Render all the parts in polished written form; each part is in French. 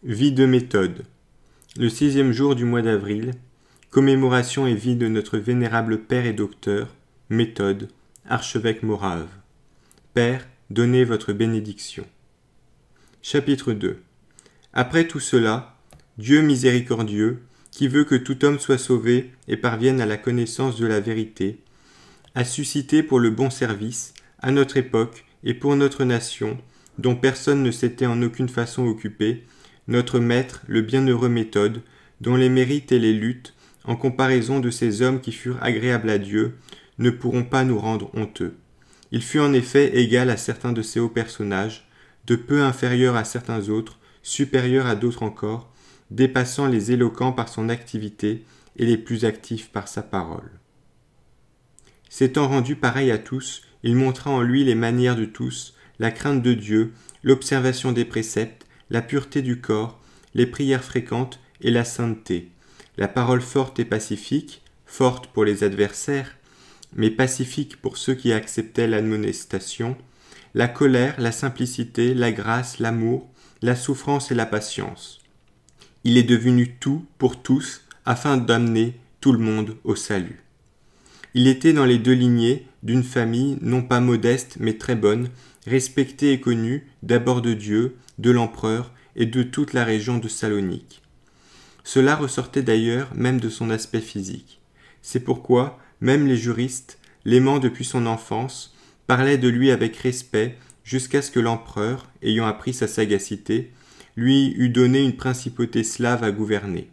Vie de Méthode. Le 6e jour du mois d'avril, commémoration et vie de notre vénérable père et docteur, Méthode, archevêque morave. Père, donnez votre bénédiction. Chapitre 2. Après tout cela, Dieu miséricordieux, qui veut que tout homme soit sauvé et parvienne à la connaissance de la vérité, a suscité pour le bon service, à notre époque et pour notre nation, dont personne ne s'était en aucune façon occupé, notre maître, le bienheureux Méthode, dont les mérites et les luttes, en comparaison de ces hommes qui furent agréables à Dieu, ne pourront pas nous rendre honteux. Il fut en effet égal à certains de ces hauts personnages, de peu inférieur à certains autres, supérieur à d'autres encore, dépassant les éloquents par son activité et les plus actifs par sa parole. S'étant rendu pareil à tous, il montra en lui les manières de tous, la crainte de Dieu, l'observation des préceptes, la pureté du corps, les prières fréquentes et la sainteté, la parole forte et pacifique, forte pour les adversaires, mais pacifique pour ceux qui acceptaient l'admonestation, la colère, la simplicité, la grâce, l'amour, la souffrance et la patience. Il est devenu tout pour tous afin d'amener tout le monde au salut. Il était dans les deux lignées d'une famille non pas modeste mais très bonne, respectée et connue d'abord de Dieu, de l'empereur et de toute la région de Salonique. Cela ressortait d'ailleurs même de son aspect physique. C'est pourquoi même les juristes, l'aimant depuis son enfance, parlaient de lui avec respect jusqu'à ce que l'empereur, ayant appris sa sagacité, lui eût donné une principauté slave à gouverner.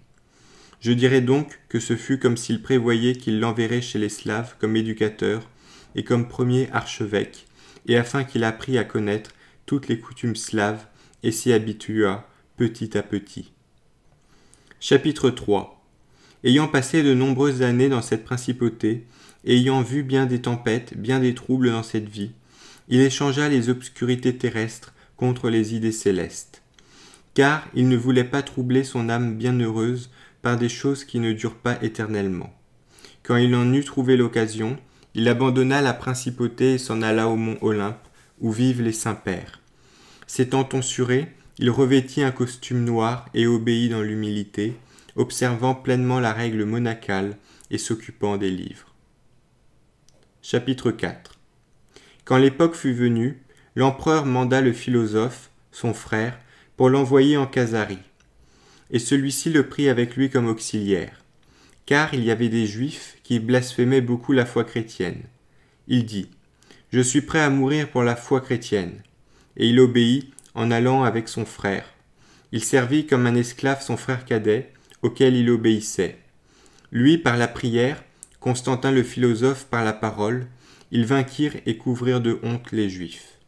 Je dirais donc que ce fut comme s'il prévoyait qu'il l'enverrait chez les Slaves comme éducateur et comme premier archevêque, et afin qu'il apprît à connaître toutes les coutumes slaves et s'y habitua petit à petit. Chapitre 3. Ayant passé de nombreuses années dans cette principauté, et ayant vu bien des tempêtes, bien des troubles dans cette vie, il échangea les obscurités terrestres contre les idées célestes. Car il ne voulait pas troubler son âme bienheureuse par des choses qui ne durent pas éternellement. Quand il en eut trouvé l'occasion, il abandonna la principauté et s'en alla au mont Olympe, où vivent les saints pères. S'étant tonsuré, il revêtit un costume noir et obéit dans l'humilité, observant pleinement la règle monacale et s'occupant des livres. Chapitre 4. Quand l'époque fut venue, l'empereur manda le philosophe, son frère, pour l'envoyer en Khazarie. Et celui-ci le prit avec lui comme auxiliaire, car il y avait des Juifs qui blasphémaient beaucoup la foi chrétienne. Il dit « Je suis prêt à mourir pour la foi chrétienne », et il obéit en allant avec son frère. Il servit comme un esclave son frère cadet, auquel il obéissait. Lui par la prière, Constantin le philosophe par la parole, ils vainquirent et couvrirent de honte les Juifs.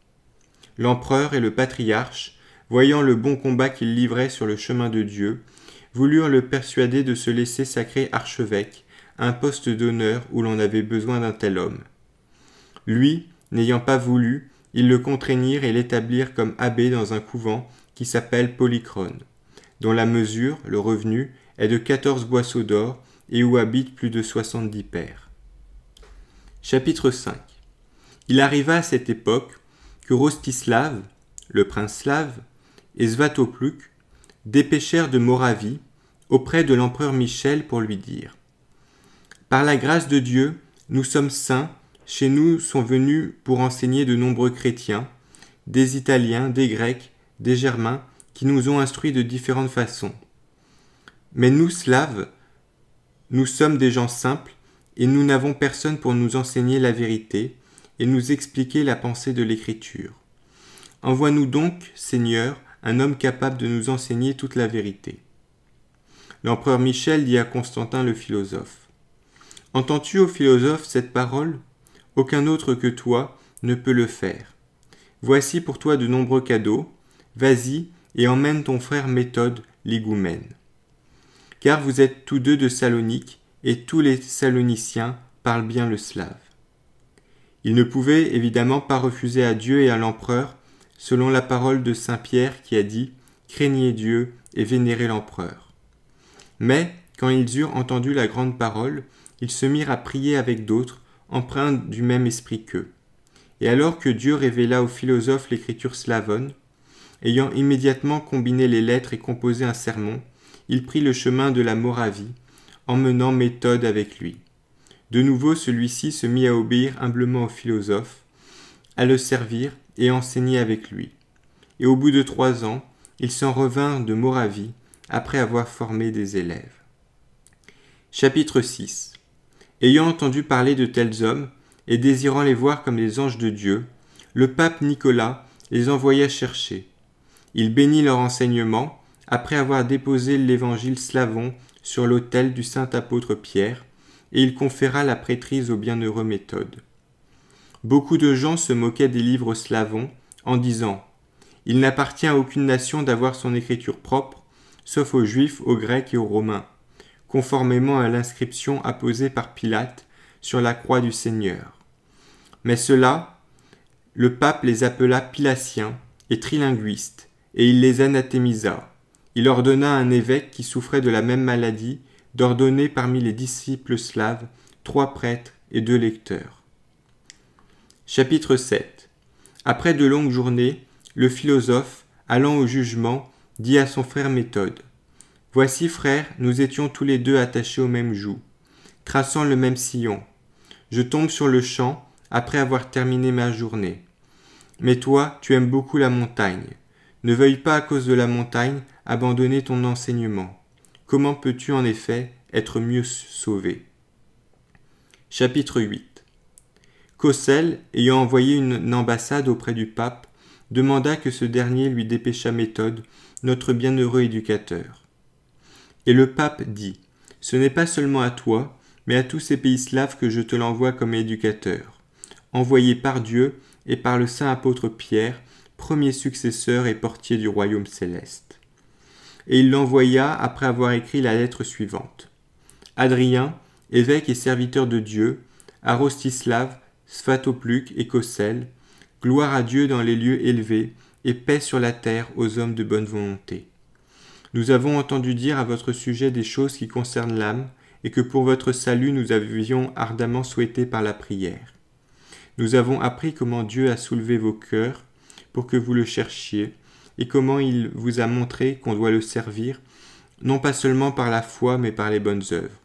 L'empereur et le patriarche, voyant le bon combat qu'il livrait sur le chemin de Dieu, voulurent le persuader de se laisser sacrer archevêque, un poste d'honneur où l'on avait besoin d'un tel homme. Lui, n'ayant pas voulu, ils le contraignirent et l'établirent comme abbé dans un couvent qui s'appelle Polychrone, dont la mesure, le revenu, est de 14 boisseaux d'or et où habitent plus de 70 pères. Chapitre 5. Il arriva à cette époque que Rostislav, le prince slave, et Svatopluk dépêchèrent de Moravie auprès de l'empereur Michel pour lui dire « Par la grâce de Dieu, nous sommes saints, chez nous sont venus pour enseigner de nombreux chrétiens, des Italiens, des Grecs, des Germains, qui nous ont instruits de différentes façons. Mais nous, Slaves, nous sommes des gens simples, et nous n'avons personne pour nous enseigner la vérité et nous expliquer la pensée de l'Écriture. Envoie-nous donc, Seigneur, un homme capable de nous enseigner toute la vérité. » L'empereur Michel dit à Constantin le philosophe « Entends-tu, ô philosophe, cette parole ? Aucun autre que toi ne peut le faire. Voici pour toi de nombreux cadeaux. Vas-y et emmène ton frère Méthode, l'higoumène. Car vous êtes tous deux de Salonique, et tous les Saloniciens parlent bien le slave. » Il ne pouvait évidemment pas refuser à Dieu et à l'empereur, selon la parole de saint Pierre qui a dit « Craignez Dieu et vénérez l'empereur. » Mais, quand ils eurent entendu la grande parole, ils se mirent à prier avec d'autres, empreints du même esprit qu'eux. Et alors que Dieu révéla aux philosophes l'écriture slavonne, ayant immédiatement combiné les lettres et composé un sermon, il prit le chemin de la Moravie, emmenant Méthode avec lui. De nouveau, celui-ci se mit à obéir humblement au philosophe, à le servir et à enseigner avec lui. Et au bout de 3 ans, il s'en revint de Moravie, après avoir formé des élèves. Chapitre 6. Ayant entendu parler de tels hommes, et désirant les voir comme des anges de Dieu, le pape Nicolas les envoya chercher. Il bénit leur enseignement, après avoir déposé l'évangile slavon sur l'autel du saint apôtre Pierre, et il conféra la prêtrise au bienheureux Méthode. Beaucoup de gens se moquaient des livres slavons, en disant « Il n'appartient à aucune nation d'avoir son écriture propre, sauf aux Juifs, aux Grecs et aux Romains, conformément à l'inscription apposée par Pilate sur la croix du Seigneur. » Mais ceux-là, le pape les appela Pilatiens et trilinguistes, et il les anathémisa. Il ordonna à un évêque qui souffrait de la même maladie d'ordonner parmi les disciples slaves 3 prêtres et 2 lecteurs. Chapitre 7. Après de longues journées, le philosophe, allant au jugement, dit à son frère Méthode : « Voici, frère, nous étions tous les 2 attachés au même joug, traçant le même sillon. Je tombe sur le champ, après avoir terminé ma journée. Mais toi, tu aimes beaucoup la montagne. Ne veuille pas à cause de la montagne abandonner ton enseignement. Comment peux-tu en effet être mieux sauvé ?» Chapitre 8. Cossel, ayant envoyé une ambassade auprès du pape, demanda que ce dernier lui dépêchât Méthode, notre bienheureux éducateur. Et le pape dit : « Ce n'est pas seulement à toi, mais à tous ces pays slaves que je te l'envoie comme éducateur, envoyé par Dieu et par le saint apôtre Pierre, premier successeur et portier du royaume céleste. » Et il l'envoya après avoir écrit la lettre suivante. Adrien, évêque et serviteur de Dieu, à Rostislav, Svatopluc et Cossel, gloire à Dieu dans les lieux élevés et paix sur la terre aux hommes de bonne volonté. Nous avons entendu dire à votre sujet des choses qui concernent l'âme et que pour votre salut nous avions ardemment souhaité par la prière. Nous avons appris comment Dieu a soulevé vos cœurs pour que vous le cherchiez et comment il vous a montré qu'on doit le servir, non pas seulement par la foi mais par les bonnes œuvres.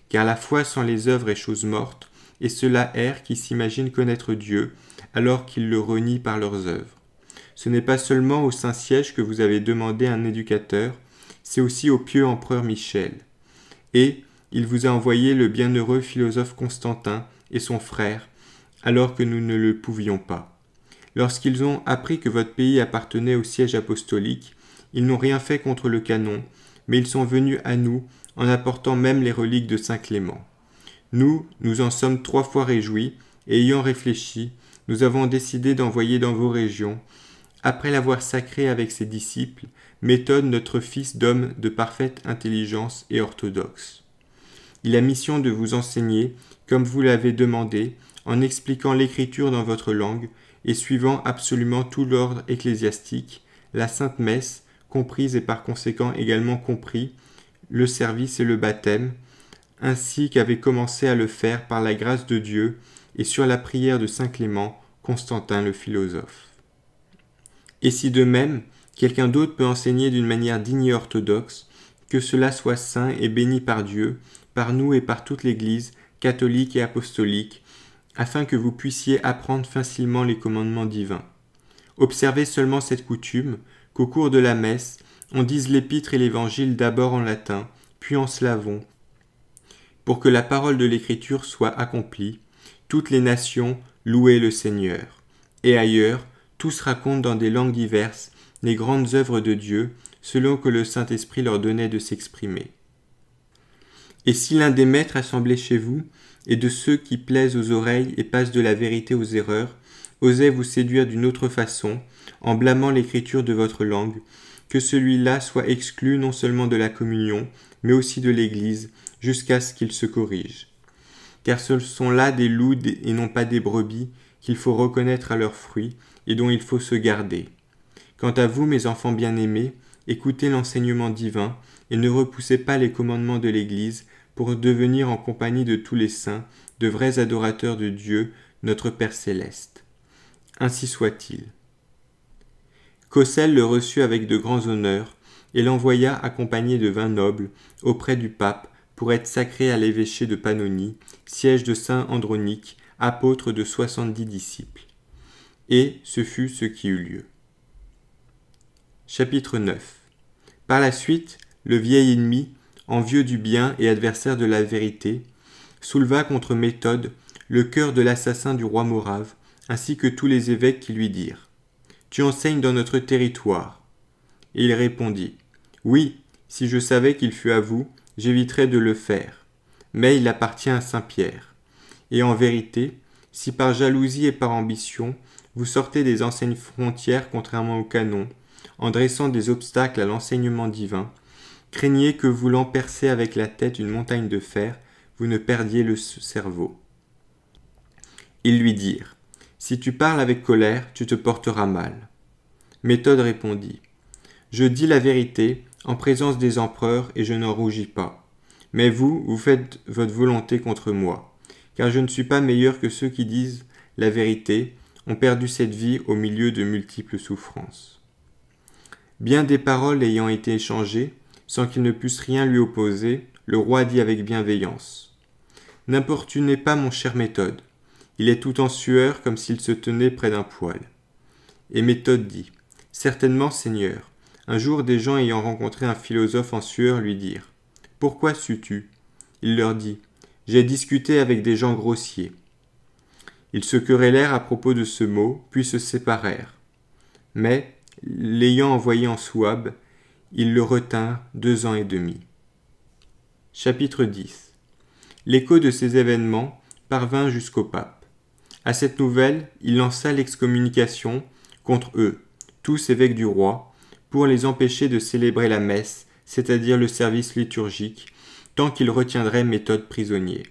Car la foi sans les œuvres est chose morte, et ceux-là errent qui s'imaginent connaître Dieu alors qu'ils le renient par leurs œuvres. Ce n'est pas seulement au Saint-Siège que vous avez demandé un éducateur, c'est aussi au pieux empereur Michel. Et il vous a envoyé le bienheureux philosophe Constantin et son frère, alors que nous ne le pouvions pas. Lorsqu'ils ont appris que votre pays appartenait au siège apostolique, ils n'ont rien fait contre le canon, mais ils sont venus à nous en apportant même les reliques de Saint Clément. Nous en sommes 3 fois réjouis, et ayant réfléchi, nous avons décidé d'envoyer dans vos régions, après l'avoir sacré avec ses disciples, Méthode, notre fils d'homme de parfaite intelligence et orthodoxe. Il a mission de vous enseigner, comme vous l'avez demandé, en expliquant l'écriture dans votre langue et suivant absolument tout l'ordre ecclésiastique, la Sainte Messe, comprise et par conséquent également compris, le service et le baptême, ainsi qu'avait commencé à le faire par la grâce de Dieu et sur la prière de Saint Clément, Constantin le philosophe. Et si de même, quelqu'un d'autre peut enseigner d'une manière digne et orthodoxe, que cela soit saint et béni par Dieu, par nous et par toute l'Église, catholique et apostolique, afin que vous puissiez apprendre facilement les commandements divins. Observez seulement cette coutume, qu'au cours de la messe, on dise l'épître et l'évangile d'abord en latin, puis en slavon, pour que la parole de l'Écriture soit accomplie, toutes les nations louez le Seigneur. Et ailleurs, tous racontent dans des langues diverses les grandes œuvres de Dieu, selon que le Saint-Esprit leur donnait de s'exprimer. Et si l'un des maîtres assemblés chez vous, et de ceux qui plaisent aux oreilles et passent de la vérité aux erreurs, osait vous séduire d'une autre façon, en blâmant l'écriture de votre langue, que celui-là soit exclu non seulement de la communion, mais aussi de l'Église, jusqu'à ce qu'il se corrige. Car ce sont là des loups et non pas des brebis, qu'il faut reconnaître à leurs fruits, et dont il faut se garder. Quant à vous, mes enfants bien-aimés, écoutez l'enseignement divin, et ne repoussez pas les commandements de l'Église, pour devenir en compagnie de tous les saints, de vrais adorateurs de Dieu, notre Père céleste. Ainsi soit-il. Cossel le reçut avec de grands honneurs et l'envoya accompagné de 20 nobles auprès du pape pour être sacré à l'évêché de Pannonie, siège de saint Andronique, apôtre de 70 disciples. Et ce fut ce qui eut lieu. Chapitre 9. Par la suite, le vieil ennemi, envieux du bien et adversaire de la vérité, souleva contre Méthode le cœur de l'assassin du roi Morave, ainsi que tous les évêques qui lui dirent « Tu enseignes dans notre territoire ». Et il répondit « Oui, si je savais qu'il fût à vous, j'éviterais de le faire. Mais il appartient à Saint-Pierre. Et en vérité, si par jalousie et par ambition, vous sortez des anciennes frontières contrairement au canon, en dressant des obstacles à l'enseignement divin, craignez que voulant percer avec la tête une montagne de fer, vous ne perdiez le cerveau. » Ils lui dirent « Si tu parles avec colère, tu te porteras mal. » Méthode répondit « Je dis la vérité en présence des empereurs et je n'en rougis pas. Mais vous, vous faites votre volonté contre moi, car je ne suis pas meilleur que ceux qui disent la vérité, ont perdu cette vie au milieu de multiples souffrances. » Bien des paroles ayant été échangées, sans qu'ils ne pussent rien lui opposer, le roi dit avec bienveillance « N'importunez pas mon cher Méthode. Il est tout en sueur comme s'il se tenait près d'un poêle. » Et Méthode dit « Certainement, Seigneur, un jour des gens ayant rencontré un philosophe en sueur lui dirent « Pourquoi sues-tu » Il leur dit « J'ai discuté avec des gens grossiers. » Ils se querellèrent à propos de ce mot, puis se séparèrent. Mais, l'ayant envoyé en Souabe, ils le retinrent 2 ans et demi. Chapitre 10. L'écho de ces événements parvint jusqu'au pape. À cette nouvelle, il lança l'excommunication contre eux, tous évêques du roi, pour les empêcher de célébrer la messe, c'est-à-dire le service liturgique, tant qu'ils retiendraient Méthode prisonnier.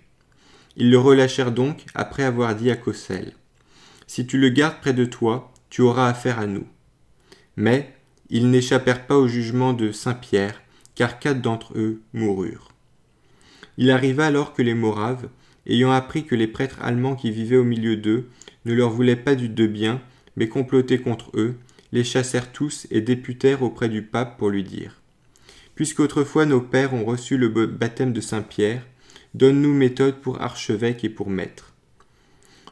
Ils le relâchèrent donc après avoir dit à Cossel « Si tu le gardes près de toi, tu auras affaire à nous. » Mais ils n'échappèrent pas au jugement de Saint-Pierre, car 4 d'entre eux moururent. Il arriva alors que les Moraves, ayant appris que les prêtres allemands qui vivaient au milieu d'eux ne leur voulaient pas de bien, mais complotaient contre eux, les chassèrent tous et députèrent auprès du pape pour lui dire « Puisqu'autrefois nos pères ont reçu le baptême de Saint-Pierre, donne-nous Méthode pour archevêque et pour maître. »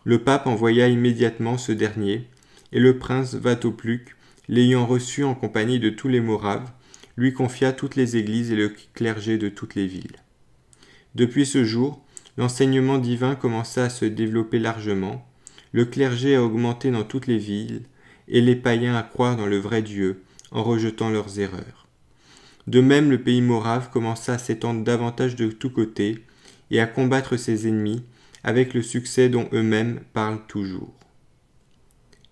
Le pape envoya immédiatement ce dernier, et le prince Vatopluc, l'ayant reçu en compagnie de tous les Moraves, lui confia toutes les églises et le clergé de toutes les villes. Depuis ce jour, l'enseignement divin commença à se développer largement, le clergé a augmenté dans toutes les villes, et les païens à croire dans le vrai Dieu, en rejetant leurs erreurs. De même, le pays morave commença à s'étendre davantage de tous côtés, et à combattre ses ennemis, avec le succès dont eux-mêmes parlent toujours.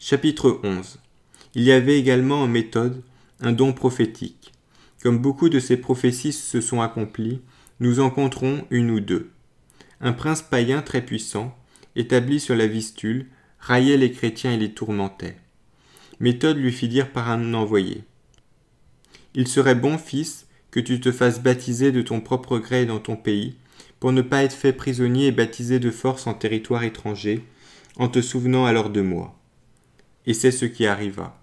Chapitre 11. Il y avait également en Méthode un don prophétique. Comme beaucoup de ces prophéties se sont accomplies, nous en compterons 1 ou 2. Un prince païen très puissant, établi sur la Vistule, raillait les chrétiens et les tourmentait. Méthode lui fit dire par un envoyé « Il serait bon, fils, que tu te fasses baptiser de ton propre gré dans ton pays, pour ne pas être fait prisonnier et baptisé de force en territoire étranger, en te souvenant alors de moi. » Et c'est ce qui arriva.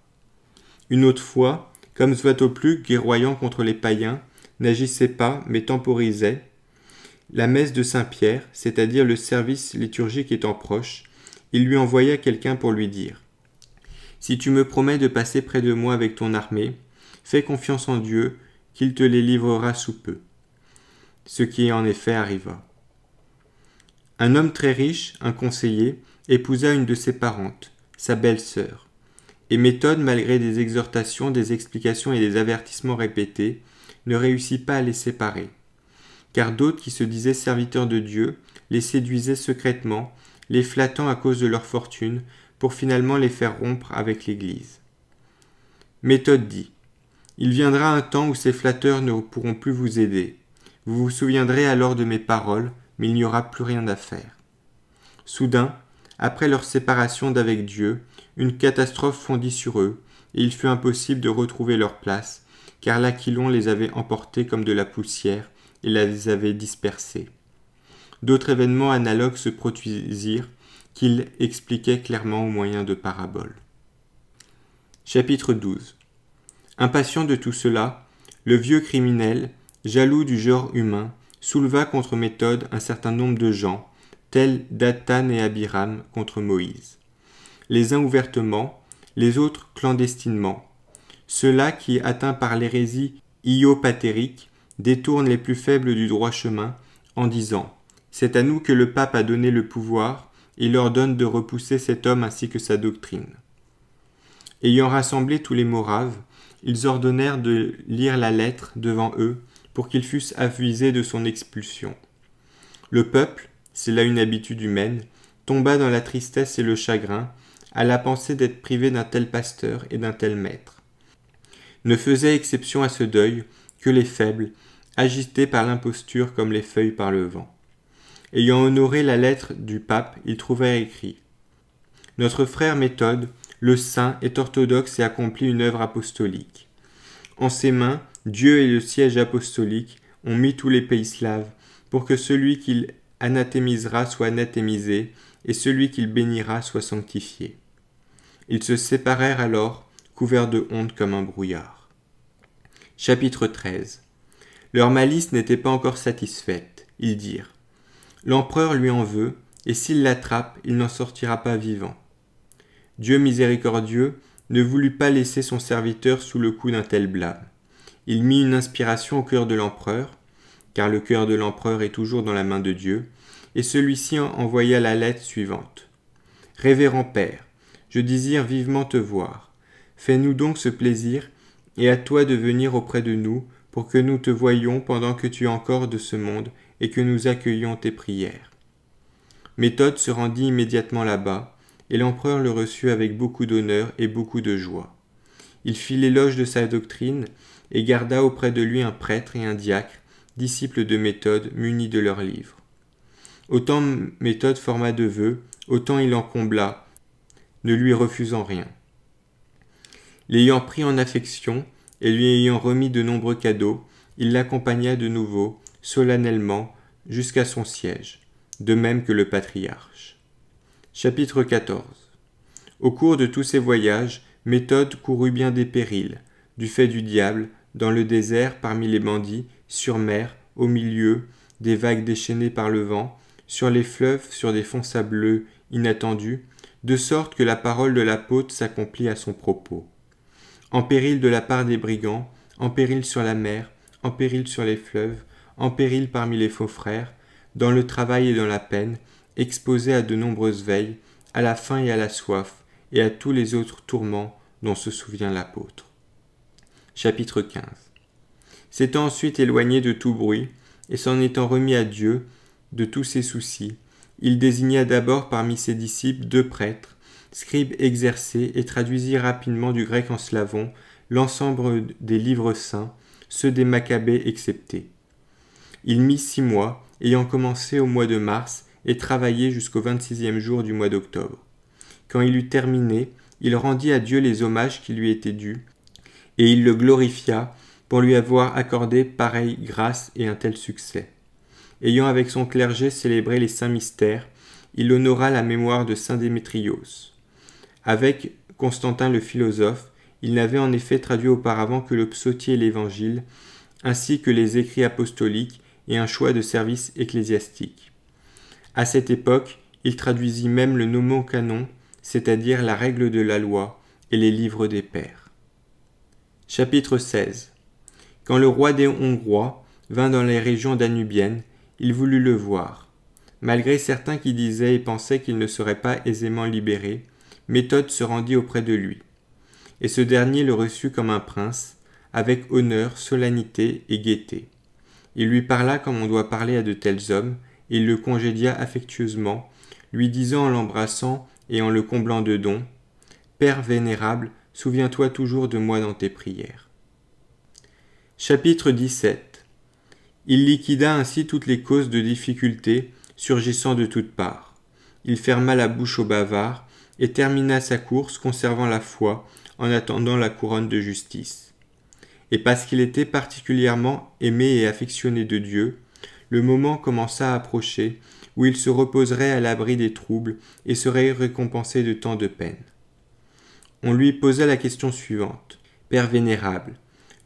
Une autre fois, comme Svatopluc, guerroyant contre les païens, n'agissait pas, mais temporisait, la messe de Saint-Pierre, c'est-à-dire le service liturgique étant proche, il lui envoya quelqu'un pour lui dire « Si tu me promets de passer près de moi avec ton armée, fais confiance en Dieu, qu'il te les livrera sous peu. » Ce qui en effet arriva. Un homme très riche, un conseiller, épousa une de ses parentes, sa belle-sœur. Et Méthode, malgré des exhortations, des explications et des avertissements répétés, ne réussit pas à les séparer. Car d'autres qui se disaient serviteurs de Dieu les séduisaient secrètement, les flattant à cause de leur fortune, pour finalement les faire rompre avec l'Église. Méthode dit « Il viendra un temps où ces flatteurs ne pourront plus vous aider. Vous vous souviendrez alors de mes paroles, mais il n'y aura plus rien à faire. » Soudain, après leur séparation d'avec Dieu, une catastrophe fondit sur eux, et il fut impossible de retrouver leur place, car l'Aquilon les avait emportés comme de la poussière et les avait dispersés. D'autres événements analogues se produisirent, qu'il expliquait clairement au moyen de paraboles. Chapitre 12. Impatient de tout cela, le vieux criminel, jaloux du genre humain, souleva contre Méthode un certain nombre de gens, tels Dathan et Abiram contre Moïse. Les uns ouvertement, les autres clandestinement. Ceux-là qui, atteints par l'hérésie iopatérique, détournent les plus faibles du droit chemin en disant « C'est à nous que le pape a donné le pouvoir, il leur donne de repousser cet homme ainsi que sa doctrine. » Ayant rassemblé tous les Moraves, ils ordonnèrent de lire la lettre devant eux pour qu'ils fussent avisés de son expulsion. Le peuple, c'est là une habitude humaine, tomba dans la tristesse et le chagrin à la pensée d'être privé d'un tel pasteur et d'un tel maître. Ne faisaient exception à ce deuil que les faibles, agités par l'imposture comme les feuilles par le vent. Ayant honoré la lettre du pape, ils trouvèrent écrit « Notre frère Méthode, le saint, est orthodoxe et accomplit une œuvre apostolique. En ses mains, Dieu et le siège apostolique ont mis tous les pays slaves pour que celui qu'il anathémisera soit anathémisé et celui qu'il bénira soit sanctifié. » Ils se séparèrent alors, couverts de honte comme un brouillard. Chapitre 13. Leur malice n'était pas encore satisfaite. Ils dirent « L'empereur lui en veut, et s'il l'attrape, il n'en sortira pas vivant. » Dieu miséricordieux ne voulut pas laisser son serviteur sous le coup d'un tel blâme. Il mit une inspiration au cœur de l'empereur, car le cœur de l'empereur est toujours dans la main de Dieu, et celui-ci envoya la lettre suivante. « Révérend Père, je désire vivement te voir. Fais-nous donc ce plaisir, et à toi de venir auprès de nous, pour que nous te voyions pendant que tu es encore de ce monde, et que nous accueillions tes prières. » Méthode se rendit immédiatement là-bas, et l'empereur le reçut avec beaucoup d'honneur et beaucoup de joie. Il fit l'éloge de sa doctrine, et garda auprès de lui un prêtre et un diacre, disciples de Méthode, munis de leurs livres. Autant Méthode forma de vœux, autant il en combla, ne lui refusant rien. L'ayant pris en affection, et lui ayant remis de nombreux cadeaux, il l'accompagna de nouveau, solennellement, jusqu'à son siège, de même que le patriarche. Chapitre 14. Au cours de tous ces voyages, Méthode courut bien des périls, du fait du diable, dans le désert, parmi les bandits, sur mer, au milieu, des vagues déchaînées par le vent, sur les fleuves, sur des fonds sableux inattendus, de sorte que la parole de l'apôtre s'accomplit à son propos. En péril de la part des brigands, en péril sur la mer, en péril sur les fleuves, en péril parmi les faux frères, dans le travail et dans la peine, exposé à de nombreuses veilles, à la faim et à la soif, et à tous les autres tourments dont se souvient l'apôtre. Chapitre 15. S'étant ensuite éloigné de tout bruit, et s'en étant remis à Dieu de tous ses soucis, il désigna d'abord parmi ses disciples 2 prêtres, scribes exercés, et traduisit rapidement du grec en slavon l'ensemble des livres saints, ceux des Maccabées exceptés. Il mit 6 mois, ayant commencé au mois de mars, et travaillé jusqu'au 26e jour du mois d'octobre. Quand il eut terminé, il rendit à Dieu les hommages qui lui étaient dus, et il le glorifia pour lui avoir accordé pareille grâce et un tel succès. Ayant avec son clergé célébré les saints mystères, il honora la mémoire de saint Démétrios. Avec Constantin le philosophe, il n'avait en effet traduit auparavant que le psautier et l'évangile, ainsi que les écrits apostoliques et un choix de services ecclésiastiques. À cette époque, il traduisit même le nomocanon, c'est-à-dire la règle de la loi, et les livres des pères. Chapitre 16. Quand le roi des Hongrois vint dans les régions danubiennes, il voulut le voir. Malgré certains qui disaient et pensaient qu'il ne serait pas aisément libéré, Méthode se rendit auprès de lui. Et ce dernier le reçut comme un prince, avec honneur, solennité et gaieté. Il lui parla comme on doit parler à de tels hommes, et il le congédia affectueusement, lui disant en l'embrassant et en le comblant de dons, « Père vénérable, souviens-toi toujours de moi dans tes prières. » Chapitre 17. Il liquida ainsi toutes les causes de difficulté surgissant de toutes parts. Il ferma la bouche aux bavards et termina sa course conservant la foi en attendant la couronne de justice. Et parce qu'il était particulièrement aimé et affectionné de Dieu, le moment commença à approcher où il se reposerait à l'abri des troubles et serait récompensé de tant de peines. On lui posa la question suivante. « Père vénérable,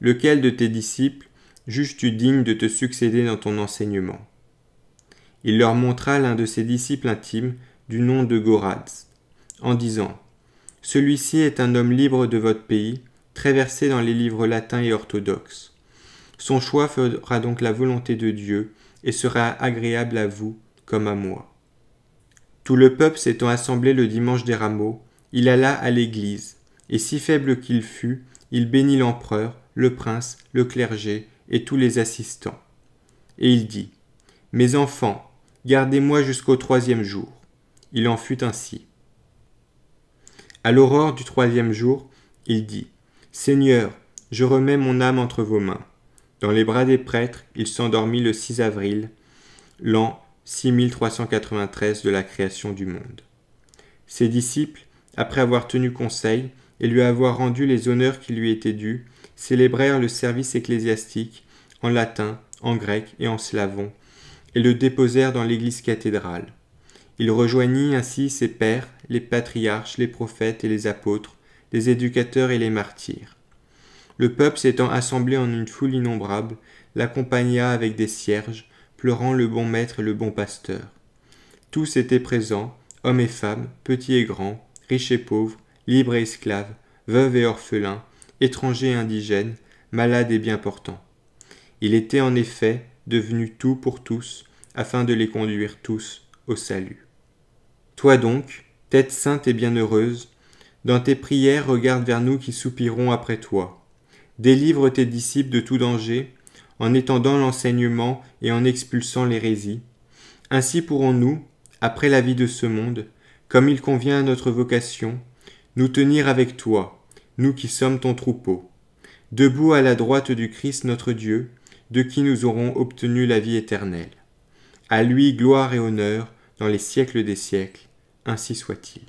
lequel de tes disciples juges-tu digne de te succéder dans ton enseignement ?» Il leur montra l'un de ses disciples intimes, du nom de Goradz, en disant « Celui-ci est un homme libre de votre pays, très versé dans les livres latins et orthodoxes. Son choix fera donc la volonté de Dieu et sera agréable à vous comme à moi. » Tout le peuple s'étant assemblé le dimanche des Rameaux, il alla à l'église, et si faible qu'il fût, il bénit l'empereur, le prince, le clergé et tous les assistants. Et il dit « Mes enfants, gardez-moi jusqu'au 3e jour. » Il en fut ainsi. À l'aurore du 3e jour, il dit « Seigneur, je remets mon âme entre vos mains. » Dans les bras des prêtres, il s'endormit le 6 avril, l'an 6393 de la création du monde. Ses disciples, après avoir tenu conseil et lui avoir rendu les honneurs qui lui étaient dus, célébrèrent le service ecclésiastique en latin, en grec et en slavon, et le déposèrent dans l'église cathédrale. Il rejoignit ainsi ses pères, les patriarches, les prophètes et les apôtres, les éducateurs et les martyrs. Le peuple s'étant assemblé en une foule innombrable, l'accompagna avec des cierges, pleurant le bon maître et le bon pasteur. Tous étaient présents, hommes et femmes, petits et grands, riches et pauvres, libres et esclaves, veuves et orphelins, étrangers et indigènes, malades et bien portants. Il était en effet devenu tout pour tous, afin de les conduire tous au salut. Toi donc, tête sainte et bienheureuse, dans tes prières regarde vers nous qui soupirons après toi. Délivre tes disciples de tout danger, en étendant l'enseignement et en expulsant l'hérésie. Ainsi pourrons-nous, après la vie de ce monde, comme il convient à notre vocation, nous tenir avec toi, nous qui sommes ton troupeau, debout à la droite du Christ notre Dieu, de qui nous aurons obtenu la vie éternelle. À lui gloire et honneur dans les siècles des siècles, ainsi soit-il.